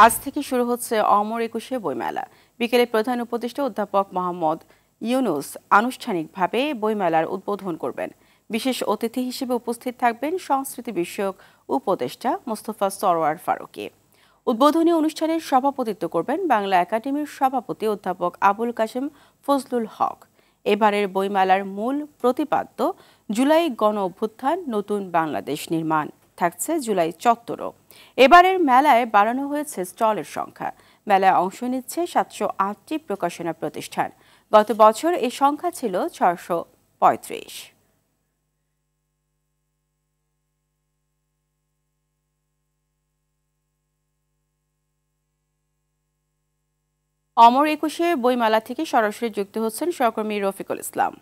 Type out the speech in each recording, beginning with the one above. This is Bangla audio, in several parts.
আজ থেকে শুরু হচ্ছে অমর একুশে বইমেলা। বিকেলে প্রধান উপদেষ্টা অধ্যাপক মোহাম্মদ ইউনুস আনুষ্ঠানিকভাবে বইমেলার উদ্বোধন করবেন। বিশেষ অতিথি হিসেবে উপস্থিত থাকবেন সংস্কৃতি বিষয়ক উপদেষ্টা মোস্তফা সরওয়ার ফারুকী। উদ্বোধনী অনুষ্ঠানের সভাপতিত্ব করবেন বাংলা একাডেমির সভাপতি অধ্যাপক আবুল কাশেম ফজলুল হক। এবারের বইমেলার মূল প্রতিপাদ্য জুলাই গণ অভ্যুত্থান, নতুন বাংলাদেশ নির্মাণ। থাকছে জুলাই চত্বরও। এবারের মেলায় বাড়ানো হয়েছে স্টলের সংখ্যা। মেলায় অংশ নিচ্ছে 708টি প্রকাশনা প্রতিষ্ঠান। গত বছর এই সংখ্যা ছিল 635। অমর একুশে বইমেলা থেকে সরাসরি যুক্ত হচ্ছেন সহকর্মী রফিকুল ইসলাম।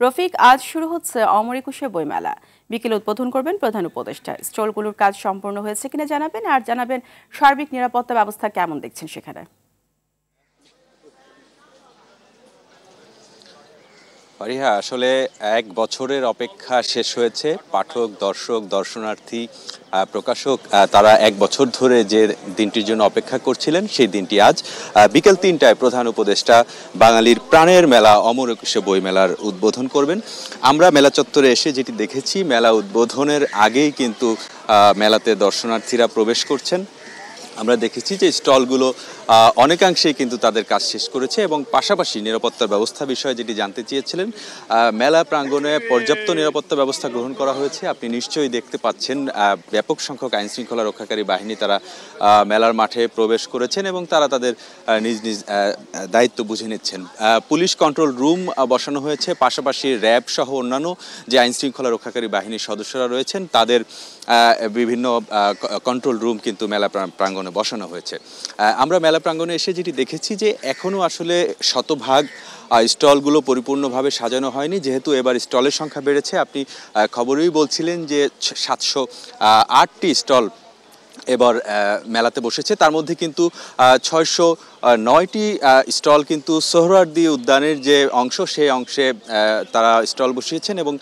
রফিক, আজ শুরু হচ্ছে অমর একুশে বইমেলা। বিকেলে উদ্বোধন করবেন প্রধান উপদেষ্টা। স্টলগুলোর কাজ সম্পূর্ণ হয়েছে কিনা জানাবেন, আর জানাবেন সার্বিক নিরাপত্তা ব্যবস্থা কেমন দেখছেন সেখানে। ফারিহা, আসলে এক বছরের অপেক্ষা শেষ হয়েছে। পাঠক, দর্শক, দর্শনার্থী, প্রকাশক তারা এক বছর ধরে যে দিনটির জন্য অপেক্ষা করছিলেন, সেই দিনটি আজ বিকেল 3টায় প্রধান উপদেষ্টা বাঙালির প্রাণের মেলা অমর একুশে বইমেলার উদ্বোধন করবেন। আমরা মেলা চত্বরে এসে যেটি দেখেছি, মেলা উদ্বোধনের আগেই কিন্তু মেলাতে দর্শনার্থীরা প্রবেশ করছেন। আমরা দেখেছি যে স্টলগুলো অনেকাংশেই কিন্তু তাদের কাজ শেষ করেছে এবং পাশাপাশি নিরাপত্তার ব্যবস্থা বিষয়ে যেটি জানতে চেয়েছিলেন, মেলা প্রাঙ্গণে পর্যাপ্ত নিরাপত্তা ব্যবস্থা গ্রহণ করা হয়েছে। আপনি নিশ্চয়ই দেখতে পাচ্ছেন ব্যাপক সংখ্যক আইনশৃঙ্খলা রক্ষাকারী বাহিনী তারা মেলার মাঠে প্রবেশ করেছেন এবং তারা তাদের নিজ নিজ দায়িত্ব বুঝে নিচ্ছেন। পুলিশ কন্ট্রোল রুম বসানো হয়েছে, পাশাপাশি র্যাব সহ অন্যান্য যে আইনশৃঙ্খলা রক্ষাকারী বাহিনীর সদস্যরা রয়েছেন তাদের বিভিন্ন কন্ট্রোল রুম কিন্তু মেলা প্রাঙ্গণে বসানো হয়েছে। আমরা মেলা প্রাঙ্গণে এসে যেটি দেখেছি যে এখনও আসলে শতভাগ স্টলগুলো পরিপূর্ণভাবে সাজানো হয়নি, যেহেতু এবার স্টলের সংখ্যা বেড়েছে। আপনি খবরেই বলছিলেন যে 708টি স্টল এবার মেলাতে বসেছে। তার মধ্যে কিন্তু 609টি স্টল কিন্তু সোহরাওয়ার্দী উদ্যানের যে অংশ, সেই অংশে তারা স্টল বসিয়েছেন এবং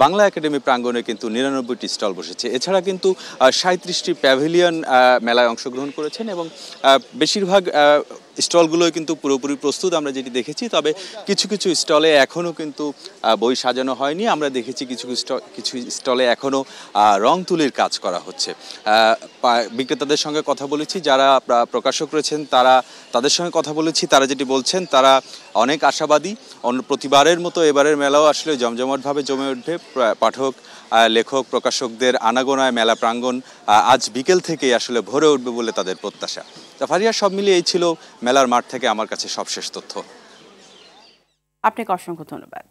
বাংলা একাডেমি প্রাঙ্গণে কিন্তু 99টি স্টল বসেছে। এছাড়া কিন্তু 37টি প্যাভিলিয়ন মেলায় অংশগ্রহণ করেছেন এবং বেশিরভাগ স্টলগুলোই কিন্তু পুরোপুরি প্রস্তুত আমরা যেটি দেখেছি। তবে কিছু কিছু স্টলে এখনও কিন্তু বই সাজানো হয়নি। আমরা দেখেছি কিছু স্টলে এখনও রং তুলির কাজ করা হচ্ছে। বিক্রেতাদের সঙ্গে কথা বলেছি, যারা প্রকাশক রয়েছেন তাদের সঙ্গে কথা বলেছি। তারা যেটি বলছেন, তারা অনেক আশাবাদী। প্রতিবারের মতো এবারের মেলাও আসলে জমজমাটভাবে জমে উঠবে। পাঠক, লেখক, প্রকাশকদের আনাগোনায় মেলা প্রাঙ্গণ আজ বিকেল থেকেই আসলে ভরে উঠবে বলে তাদের প্রত্যাশা। ফারিয়া, সব মিলিয়ে এই ছিল মেলার মাঠ থেকে আমার কাছে সবশেষ তথ্য। আপনাকে অসংখ্য ধন্যবাদ।